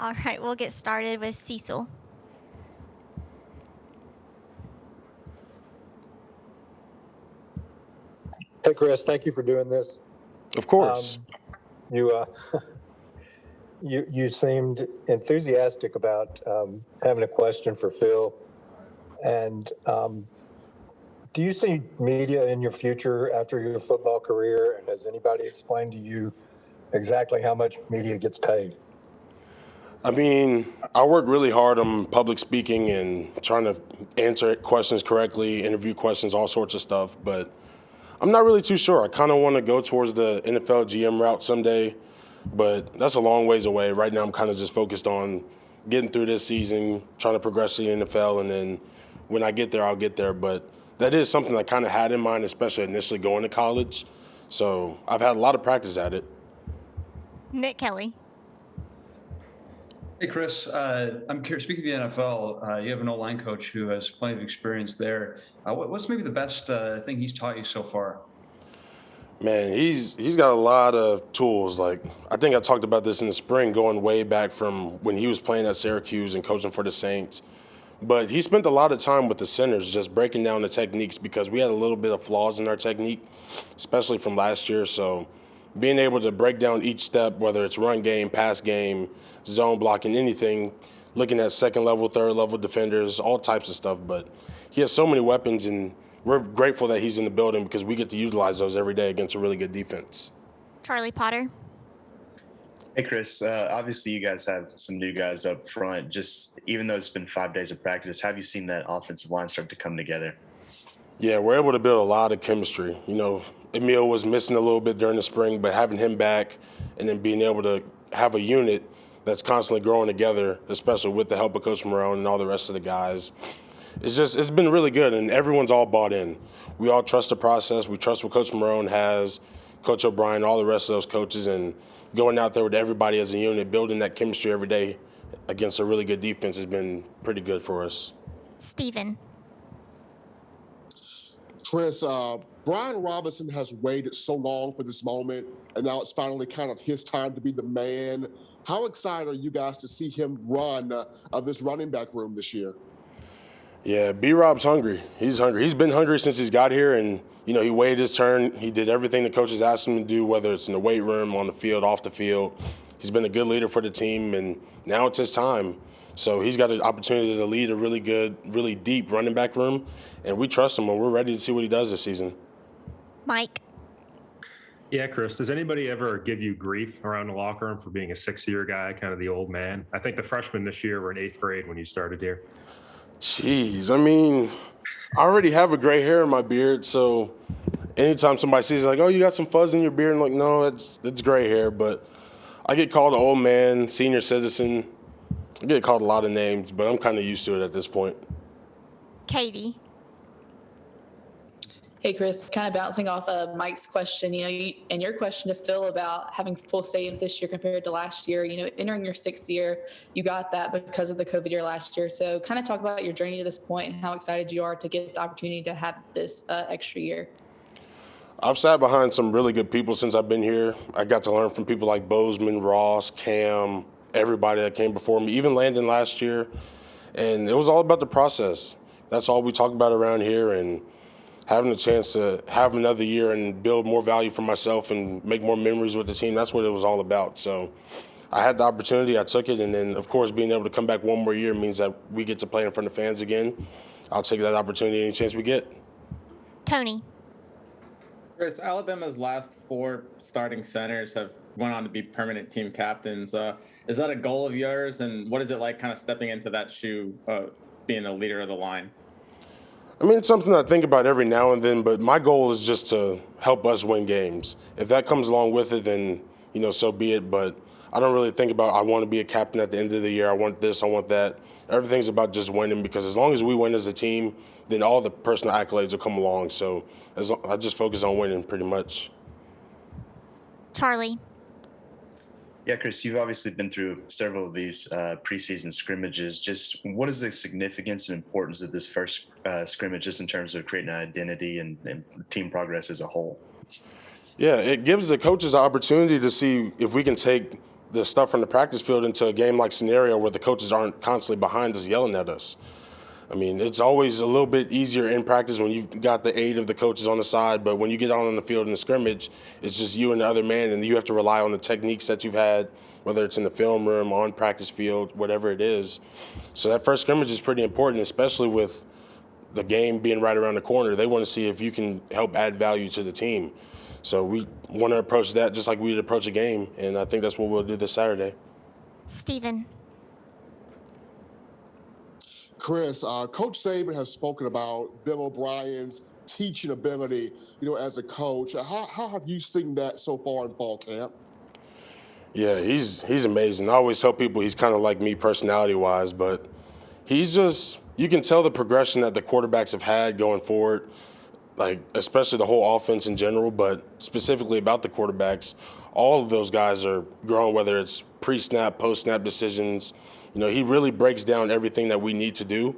All right, we'll get started with Cecil. Hey, Chris, thank you for doing this. Of course. You you seemed enthusiastic about having a question for Phil. And do you see media in your future after your football career? And has anybody explained to you exactly how much media gets paid? I mean, I work really hard on public speaking and trying to answer questions correctly, interview questions, all sorts of stuff. But I'm not really too sure. I kind of want to go towards the NFL GM route someday, but that's a long ways away. Right now, I'm kind of just focused on getting through this season, trying to progress to the NFL, and then when I get there, I'll get there. But that is something I kind of had in mind, especially initially going to college. So I've had a lot of practice at it. Nick Kelly. Hey, Chris. I'm curious, speaking of the NFL, you have an O-line coach who has plenty of experience there. What's maybe the best thing he's taught you so far? Man, he's got a lot of tools. Like, I think I talked about this in the spring, going way back from when he was playing at Syracuse and coaching for the Saints. But he spent a lot of time with the centers just breaking down the techniques because we had a little bit of flaws in our technique, especially from last year. So being able to break down each step, whether it's run game, pass game, zone blocking, anything, looking at second level, third level defenders, all types of stuff. But he has so many weapons, and we're grateful that he's in the building because we get to utilize those every day against a really good defense. Charlie Potter. Hey, Chris. Obviously, you guys have some new guys up front. Just even though it's been 5 days of practice, have you seen that offensive line start to come together? Yeah, we're able to build a lot of chemistry. You know, Emil was missing a little bit during the spring, but having him back and then being able to have a unit that's constantly growing together, especially with the help of Coach Marone and all the rest of the guys, it's been really good, and everyone's all bought in. We all trust the process. We trust what Coach Marone has, Coach O'Brien, all the rest of those coaches, and going out there with everybody as a unit, building that chemistry every day against a really good defense has been pretty good for us. Steven. Chris, Brian Robinson has waited so long for this moment, and now it's finally kind of his time to be the man. How excited are you guys to see him run this running back room this year? Yeah, B-Rob's hungry. He's hungry. He's been hungry since he's got here, and, you know, he waited his turn. He did everything the coaches asked him to do, whether it's in the weight room, on the field, off the field. He's been a good leader for the team, and now it's his time. So he's got an opportunity to lead a really good, really deep running back room, and we trust him, and we're ready to see what he does this season. Mike. Yeah, Chris, does anybody ever give you grief around the locker room for being a six-year guy, kind of the old man? I think the freshmen this year were in 8th grade when you started here. Jeez, I mean, I already have a gray hair in my beard, so anytime somebody sees like, oh, you got some fuzz in your beard, I'm like, no, it's gray hair. But I get called an old man, senior citizen. I get called a lot of names, but I'm kind of used to it at this point. Katie. Hey, Chris, kind of bouncing off of Mike's question, and your question to Phil about having full stadiums this year compared to last year, entering your 6th year, you got that because of the COVID year last year. So kind of talk about your journey to this point and how excited you are to get the opportunity to have this extra year. I've sat behind some really good people since I've been here. I got to learn from people like Bozeman, Ross, Cam, everybody that came before me, even Landon last year. And it was all about the process. That's all we talk about around here, and having a chance to have another year and build more value for myself and make more memories with the team, that's what it was all about. So I had the opportunity, I took it, and then, of course, being able to come back one more year means that we get to play in front of fans again. I'll take that opportunity any chance we get. Tony. Chris, Alabama's last 4 starting centers have went on to be permanent team captains. Is that a goal of yours, and what is it like kind of stepping into that shoe, being the leader of the line? I mean, it's something I think about every now and then, but my goal is just to help us win games. If that comes along with it, then, so be it. But I don't really think about I want to be a captain at the end of the year. I want this, I want that. Everything's about just winning, because as long as we win as a team, then all the personal accolades will come along. So I just focus on winning pretty much. Charlie. Yeah, Chris, you've obviously been through several of these preseason scrimmages. Just what is the significance and importance of this first scrimmage, just in terms of creating an identity and team progress as a whole? Yeah, it gives the coaches the opportunity to see if we can take the stuff from the practice field into a game-like scenario where the coaches aren't constantly behind us yelling at us. I mean, it's always a little bit easier in practice when you've got the aid of the coaches on the side, but when you get out on the field in the scrimmage, it's just you and the other man, and you have to rely on the techniques that you've had, whether it's in the film room, on practice field, whatever it is. So that first scrimmage is pretty important, especially with the game being right around the corner. They want to see if you can help add value to the team. So we want to approach that just like we would approach a game, and I think that's what we'll do this Saturday. Stephen. Chris, Coach Saban has spoken about Bill O'Brien's teaching ability, as a coach. How have you seen that so far in fall camp? Yeah, he's amazing. I always tell people he's kind of like me personality-wise, but he's just, you can tell the progression that the quarterbacks have had going forward, like especially the whole offense in general, but specifically about the quarterbacks. All of those guys are growing, whether it's pre-snap, post-snap decisions. He really breaks down everything that we need to do,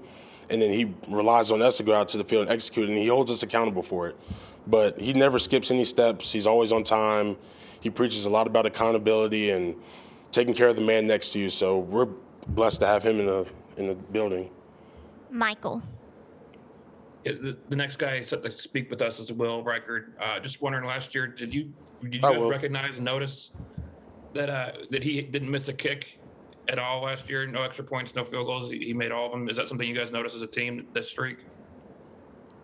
and then he relies on us to go out to the field and execute, and he holds us accountable for it. But he never skips any steps. He's always on time. He preaches a lot about accountability and taking care of the man next to you. So we're blessed to have him in the building. Michael. Yeah, the next guy set to speak with us is Will Reichard. Just wondering, last year, did you I guys will. recognize and notice that he didn't miss a kick at all last year? No extra points, no field goals. He made all of them. Is that something you guys noticed as a team, this streak?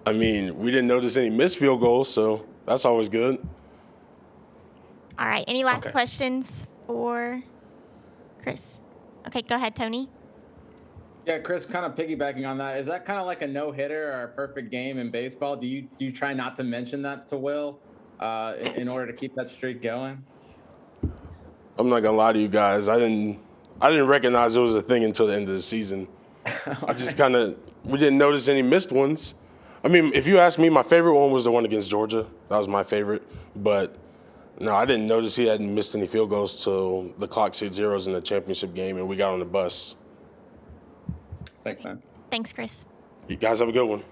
I mean, we didn't notice any missed field goals, so that's always good. All right. Any last Okay. questions for Chris? Okay, go ahead, Tony. Yeah, Chris, kind of piggybacking on that, is that kind of like a no-hitter or a perfect game in baseball? Do you try not to mention that to Will in order to keep that streak going? I'm not gonna lie to you guys. I didn't recognize it was a thing until the end of the season. I just we didn't notice any missed ones. I mean, if you ask me, my favorite one was the one against Georgia. That was my favorite. But no, I didn't notice he hadn't missed any field goals till the clock hit zeros in the championship game and we got on the bus. Thanks, man. Thanks, Chris. You guys have a good one.